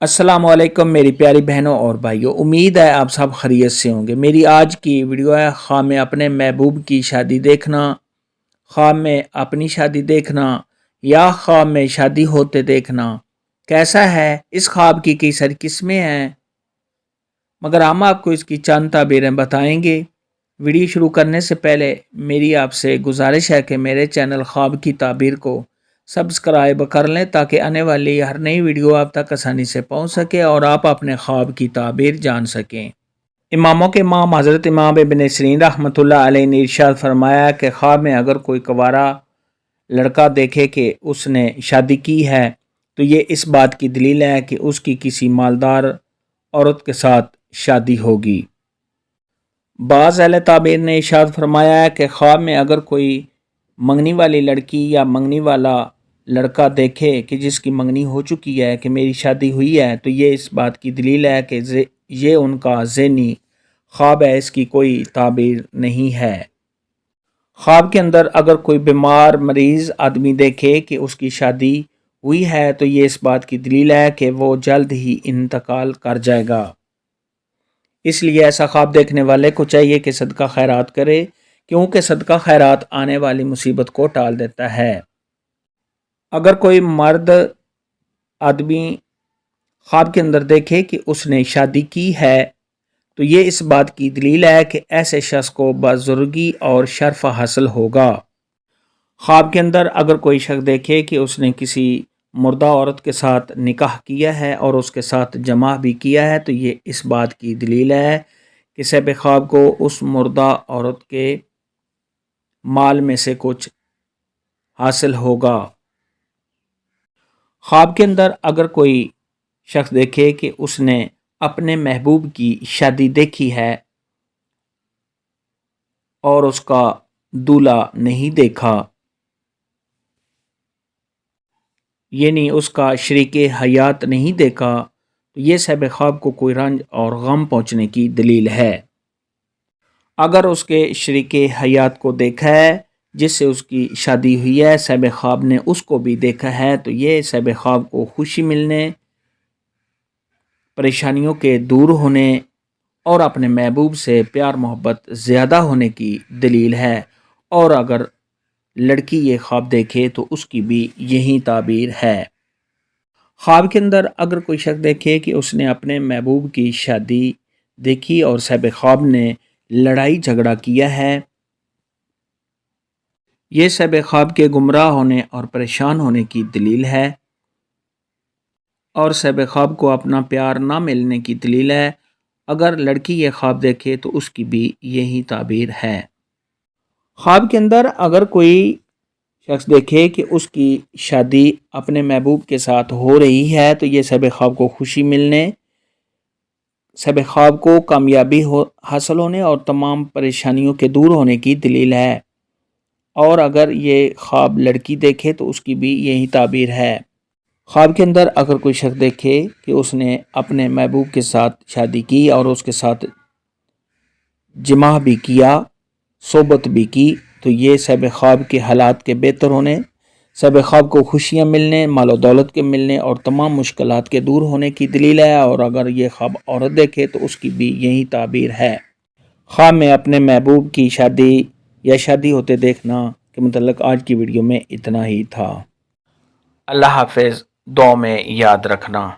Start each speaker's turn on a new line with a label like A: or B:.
A: السلام علیکم میری پیاری بہنوں اور بھائیوں، امید ہے آپ سب خیریت سے ہوں گے۔ میری آج کی ویڈیو ہے خواہ میں اپنے محبوب کی شادی دیکھنا، خواہ میں اپنی شادی دیکھنا یا خواہ میں شادی ہوتے دیکھنا کیسا ہے۔ اس خواب کی کئی ساری قسمیں ہیں، مگر ہم آپ کو اس کی چند تعبیریں بتائیں گے۔ ویڈیو شروع کرنے سے پہلے میری آپ سے گزارش ہے کہ میرے چینل خواب کی تعبیر کو سبسکرائب کر لیں تاکہ آنے والی ہر نئی ویڈیو آپ تک آسانی سے پہنچ سکے اور آپ اپنے خواب کی تعبیر جان سکیں۔ اماموں کے امام حضرت امام ابن سیرین رحمۃ اللہ علیہ نے ارشاد فرمایا کہ خواب میں اگر کوئی کنوارا لڑکا دیکھے کہ اس نے شادی کی ہے تو یہ اس بات کی دلیل ہے کہ اس کی کسی مالدار عورت کے ساتھ شادی ہوگی۔ بعض اہل تعبیر نے ارشاد فرمایا ہے کہ خواب میں اگر کوئی منگنی والی لڑکی یا منگنی والا لڑکا دیکھے کہ جس کی منگنی ہو چکی ہے کہ میری شادی ہوئی ہے تو یہ اس بات کی دلیل ہے کہ یہ ان کا ذہنی خواب ہے، اس کی کوئی تعبیر نہیں ہے۔ خواب کے اندر اگر کوئی بیمار مریض آدمی دیکھے کہ اس کی شادی ہوئی ہے تو یہ اس بات کی دلیل ہے کہ وہ جلد ہی انتقال کر جائے گا۔ اس لیے ایسا خواب دیکھنے والے کو چاہیے کہ صدقہ خیرات کرے، کیونکہ صدقہ خیرات آنے والی مصیبت کو ٹال دیتا ہے۔ اگر کوئی مرد آدمی خواب کے اندر دیکھے کہ اس نے شادی کی ہے تو یہ اس بات کی دلیل ہے کہ ایسے شخص کو بزرگی اور شرف حاصل ہوگا۔ خواب کے اندر اگر کوئی شخص دیکھے کہ اس نے کسی مردہ عورت کے ساتھ نکاح کیا ہے اور اس کے ساتھ جمع بھی کیا ہے تو یہ اس بات کی دلیل ہے کہ صاحب خواب کو اس مردہ عورت کے مال میں سے کچھ حاصل ہوگا۔ خواب کے اندر اگر کوئی شخص دیکھے کہ اس نے اپنے محبوب کی شادی دیکھی ہے اور اس کا دولہا نہیں دیکھا، یعنی اس کا شریک حیات نہیں دیکھا، تو یہ صاحب خواب کو کوئی رنج اور غم پہنچنے کی دلیل ہے۔ اگر اس کے شریک حیات کو دیکھا ہے جس سے اس کی شادی ہوئی ہے، صاحب خواب نے اس کو بھی دیکھا ہے تو یہ صاحب خواب کو خوشی ملنے، پریشانیوں کے دور ہونے اور اپنے محبوب سے پیار محبت زیادہ ہونے کی دلیل ہے۔ اور اگر لڑکی یہ خواب دیکھے تو اس کی بھی یہی تعبیر ہے۔ خواب کے اندر اگر کوئی شخص دیکھے کہ اس نے اپنے محبوب کی شادی دیکھی اور صاحب خواب نے لڑائی جھگڑا کیا ہے، یہ صاحب خواب کے گمراہ ہونے اور پریشان ہونے کی دلیل ہے اور صاحب خواب کو اپنا پیار نہ ملنے کی دلیل ہے۔ اگر لڑکی یہ خواب دیکھے تو اس کی بھی یہی تعبیر ہے۔ خواب کے اندر اگر کوئی شخص دیکھے کہ اس کی شادی اپنے محبوب کے ساتھ ہو رہی ہے تو یہ صاحب خواب کو خوشی ملنے، صاحب خواب کو کامیابی حاصل ہونے اور تمام پریشانیوں کے دور ہونے کی دلیل ہے۔ اور اگر یہ خواب لڑکی دیکھے تو اس کی بھی یہی تعبیر ہے۔ خواب کے اندر اگر کوئی شخص دیکھے کہ اس نے اپنے محبوب کے ساتھ شادی کی اور اس کے ساتھ جمع بھی کیا، صحبت بھی کی، تو یہ صاحب خواب کے حالات کے بہتر ہونے، صاحب خواب کو خوشیاں ملنے، مال و دولت کے ملنے اور تمام مشکلات کے دور ہونے کی دلیل ہے۔ اور اگر یہ خواب عورت دیکھے تو اس کی بھی یہی تعبیر ہے۔ خواب میں اپنے محبوب کی شادی یا شادی ہوتے دیکھنا کے متعلق آج کی ویڈیو میں اتنا ہی تھا۔ اللہ حافظ، دعاؤں میں یاد رکھنا۔